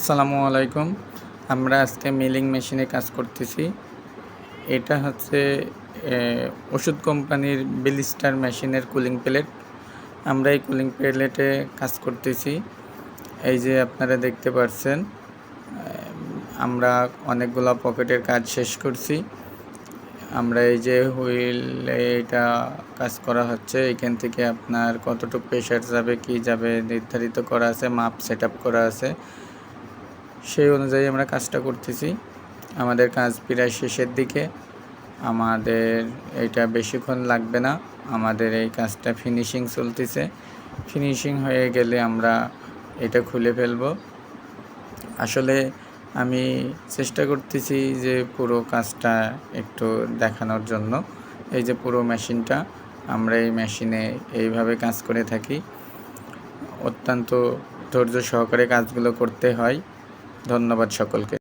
আসসালামু আলাইকুম। আমরা আজকে মিলিং মেশিনে কাজ করতেছি। এটা হচ্ছে ওষুধ কোম্পানির ব্লিস্টার মেশিনের কুলিং প্লেট। আমরা এই কুলিং প্লেটে কাজ করতেছি। এই যে আপনারা দেখতে পাচ্ছেন, আমরা অনেকগুলা পকেটের কাজ শেষ করছি। আমরা এই যে হুইলে এটা কাজ করা হচ্ছে, এখান থেকে আপনার কতটুকু প্রেশার যাবে, কি যাবে নির্ধারিত করা আছে, মাপ সেটআপ করা আছে। সেই অনুযায়ী আমরা কাজটা করতেছি। আমাদের কাজ প্রায় শেষের দিকে। আমাদের এটা বেশিক্ষণ লাগবে না। আমাদের এই কাজটা ফিনিশিং চলতেছে। ফিনিশিং হয়ে গেলে আমরা এটা খুলে ফেলব। আসলে আমি চেষ্টা করতেছি যে পুরো কাজটা একটু দেখানোর জন্য। এই যে পুরো মেশিনটা, আমরা এই মেশিনে এইভাবে কাজ করে থাকি। অত্যন্ত ধৈর্য সহকারে কাজগুলো করতে হয়। ধন্যবাদ সকলকে।